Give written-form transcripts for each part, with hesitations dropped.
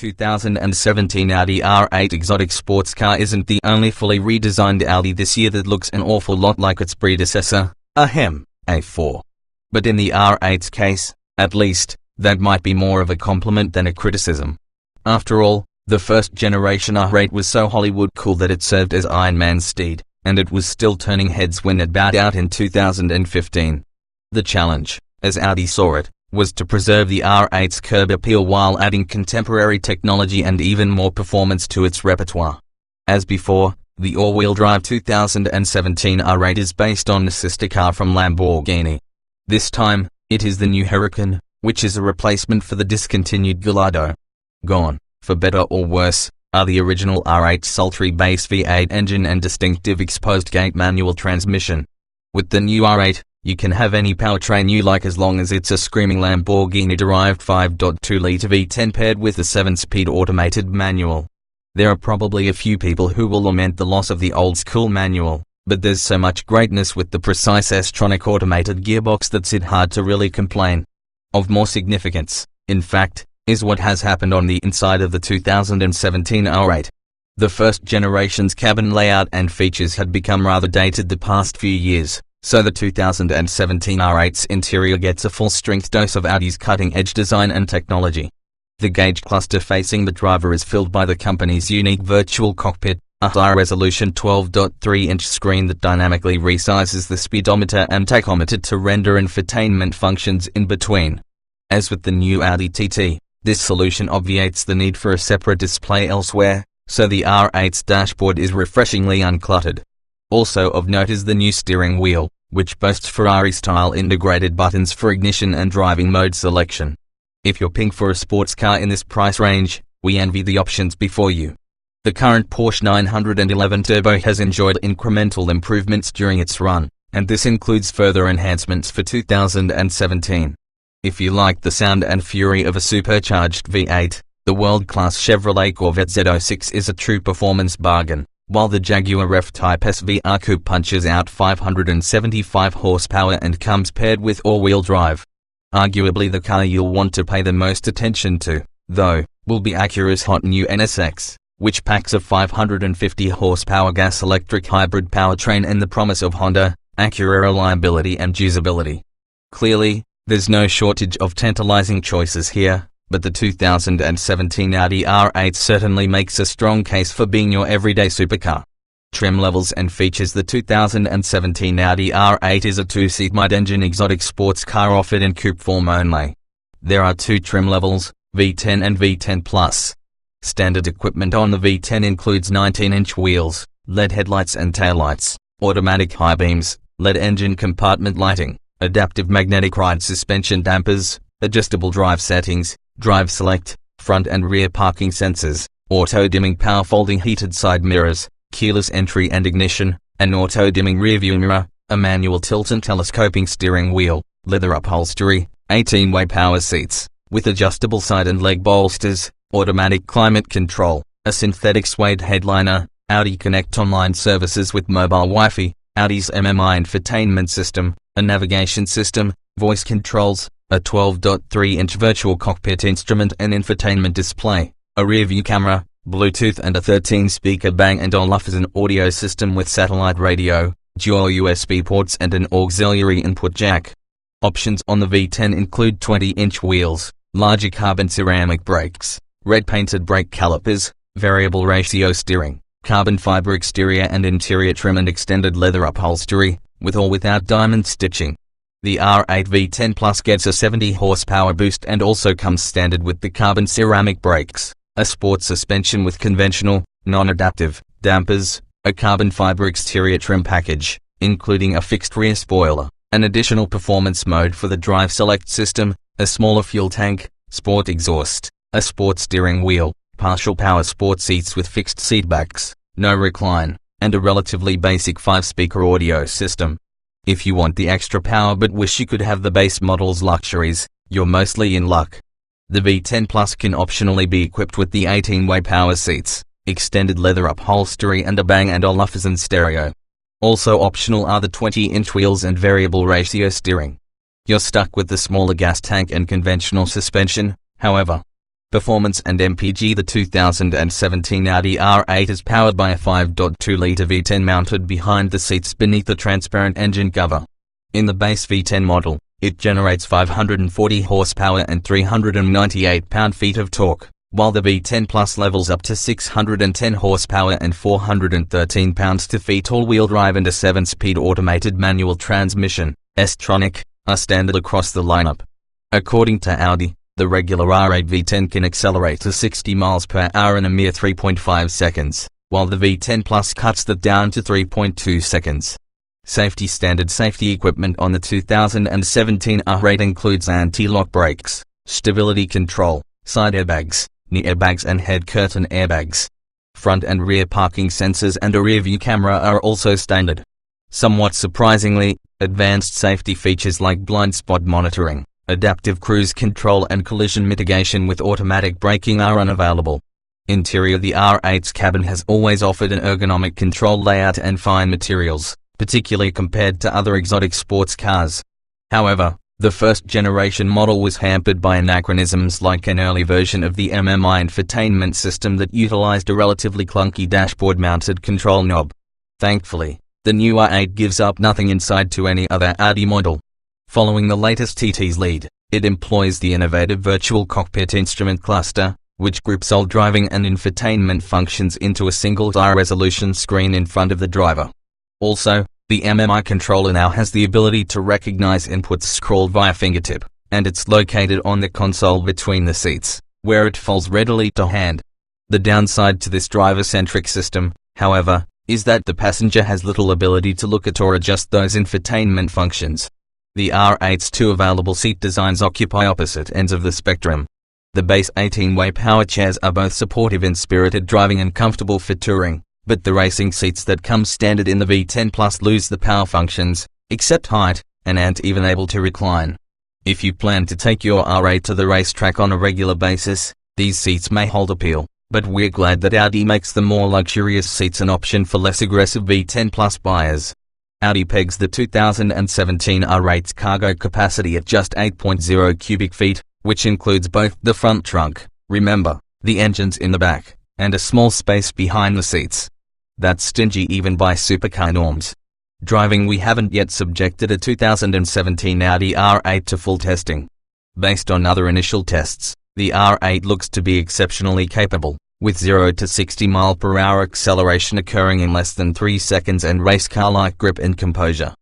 2017 Audi R8 exotic sports car isn't the only fully redesigned Audi this year that looks an awful lot like its predecessor, A4. But in the R8's case, at least, that might be more of a compliment than a criticism. After all, the first generation R8 was so Hollywood cool that it served as Iron Man's steed, and it was still turning heads when it bowed out in 2015. The challenge, as Audi saw it, was to preserve the R8's curb appeal while adding contemporary technology and even more performance to its repertoire. As before, the all-wheel drive 2017 R8 is based on the sister car from Lamborghini. This time, it is the new Huracan, which is a replacement for the discontinued Gallardo. Gone, for better or worse, are the original R8's sultry base V8 engine and distinctive exposed gate manual transmission. With the new R8, you can have any powertrain you like as long as it's a screaming Lamborghini-derived 5.2-litre V10 paired with a 7-speed automated manual. There are probably a few people who will lament the loss of the old-school manual, but there's so much greatness with the precise S-tronic automated gearbox that's it hard to really complain. Of more significance, in fact, is what has happened on the inside of the 2017 R8. The first generation's cabin layout and features had become rather dated the past few years, so the 2017 R8's interior gets a full-strength dose of Audi's cutting-edge design and technology. The gauge cluster facing the driver is filled by the company's unique virtual cockpit, a high-resolution 12.3-inch screen that dynamically resizes the speedometer and tachometer to render infotainment functions in between. As with the new Audi TT, this solution obviates the need for a separate display elsewhere, so the R8's dashboard is refreshingly uncluttered. Also of note is the new steering wheel, which boasts Ferrari-style integrated buttons for ignition and driving mode selection. If you're ping for a sports car in this price range, we envy the options before you. The current Porsche 911 Turbo has enjoyed incremental improvements during its run, and this includes further enhancements for 2017. If you like the sound and fury of a supercharged V8, the world-class Chevrolet Corvette Z06 is a true performance bargain, while the Jaguar F-Type SVR Coupe punches out 575 horsepower and comes paired with all-wheel drive. Arguably the car you'll want to pay the most attention to, though, will be Acura's hot new NSX, which packs a 550 horsepower gas-electric hybrid powertrain and the promise of Honda, Acura reliability and usability. Clearly, there's no shortage of tantalizing choices here, but the 2017 Audi R8 certainly makes a strong case for being your everyday supercar. Trim levels and features. The 2017 Audi R8 is a two-seat mid-engine exotic sports car offered in coupe form only. There are two trim levels, V10 and V10 Plus. Standard equipment on the V10 includes 19-inch wheels, LED headlights and taillights, automatic high beams, LED engine compartment lighting, adaptive magnetic ride suspension dampers, adjustable drive settings, drive select, front and rear parking sensors, auto-dimming power folding heated side mirrors, keyless entry and ignition, an auto-dimming rearview mirror, a manual tilt and telescoping steering wheel, leather upholstery, 18-way power seats, with adjustable side and leg bolsters, automatic climate control, a synthetic suede headliner, Audi Connect online services with mobile Wi-Fi, Audi's MMI infotainment system, a navigation system, voice controls, a 12.3-inch virtual cockpit instrument and infotainment display, a rear-view camera, Bluetooth and a 13-speaker Bang & Olufsen audio system with satellite radio, dual USB ports and an auxiliary input jack. Options on the V10 include 20-inch wheels, larger carbon ceramic brakes, red-painted brake calipers, variable ratio steering, carbon fiber exterior and interior trim and extended leather upholstery, with or without diamond stitching. The R8 V10 Plus gets a 70 horsepower boost and also comes standard with the carbon ceramic brakes, a sports suspension with conventional, non-adaptive, dampers, a carbon fiber exterior trim package, including a fixed rear spoiler, an additional performance mode for the drive select system, a smaller fuel tank, sport exhaust, a sport steering wheel, partial power sport seats with fixed seatbacks, no recline, and a relatively basic 5-speaker audio system. If you want the extra power but wish you could have the base model's luxuries, you're mostly in luck. The V10 Plus can optionally be equipped with the 18-way power seats, extended leather upholstery and a Bang & Olufsen stereo. Also optional are the 20-inch wheels and variable ratio steering. You're stuck with the smaller gas tank and conventional suspension, however. performance and MPG. The 2017 Audi R8 is powered by a 5.2-litre V10 mounted behind the seats beneath the transparent engine cover. In the base V10 model, it generates 540 horsepower and 398 pound-feet of torque, while the V10 Plus levels up to 610 horsepower and 413 pounds-feet. All-wheel drive and a 7-speed automated manual transmission, S-tronic, are standard across the lineup. According to Audi, the regular R8 V10 can accelerate to 60 miles per hour in a mere 3.5 seconds, while the V10 Plus cuts that down to 3.2 seconds. Standard safety equipment on the 2017 R8 includes anti-lock brakes, stability control, side airbags, knee airbags and head curtain airbags. Front and rear parking sensors and a rear-view camera are also standard. Somewhat surprisingly, advanced safety features like blind spot monitoring, adaptive cruise control and collision mitigation with automatic braking are unavailable. Interior: the R8's cabin has always offered an ergonomic control layout and fine materials, particularly compared to other exotic sports cars. However, the first-generation model was hampered by anachronisms like an early version of the MMI infotainment system that utilized a relatively clunky dashboard-mounted control knob. Thankfully, the new R8 gives up nothing inside to any other Audi model. Following the latest TT's lead, it employs the innovative virtual cockpit instrument cluster, which groups all driving and infotainment functions into a single high-resolution screen in front of the driver. Also, the MMI controller now has the ability to recognize inputs scrolled via fingertip, and it's located on the console between the seats, where it falls readily to hand. The downside to this driver-centric system, however, is that the passenger has little ability to look at or adjust those infotainment functions. The R8's two available seat designs occupy opposite ends of the spectrum. The base 18-way power chairs are both supportive in spirited driving and comfortable for touring, but the racing seats that come standard in the V10 Plus lose the power functions, except height, and aren't even able to recline. If you plan to take your R8 to the racetrack on a regular basis, these seats may hold appeal, but we're glad that Audi makes the more luxurious seats an option for less aggressive V10 Plus buyers. Audi pegs the 2017 R8's cargo capacity at just 8.0 cubic feet, which includes both the front trunk, remember, the engine's in the back, and a small space behind the seats. That's stingy even by supercar norms. Driving: we haven't yet subjected a 2017 Audi R8 to full testing. Based on other initial tests, the R8 looks to be exceptionally capable, with 0 to 60 mph acceleration occurring in less than 3 seconds and race car-like grip and composure.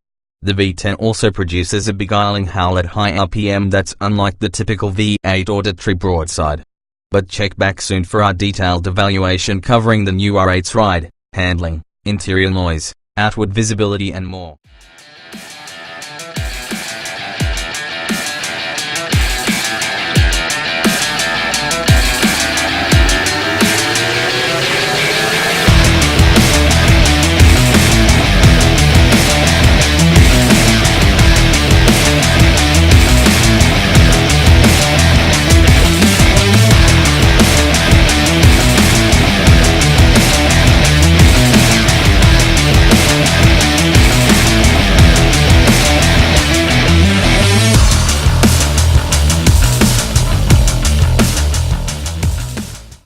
The V10 also produces a beguiling howl at high RPM that's unlike the typical V8 auditory broadside. But check back soon for our detailed evaluation covering the new R8's ride, handling, interior noise, outward visibility and more.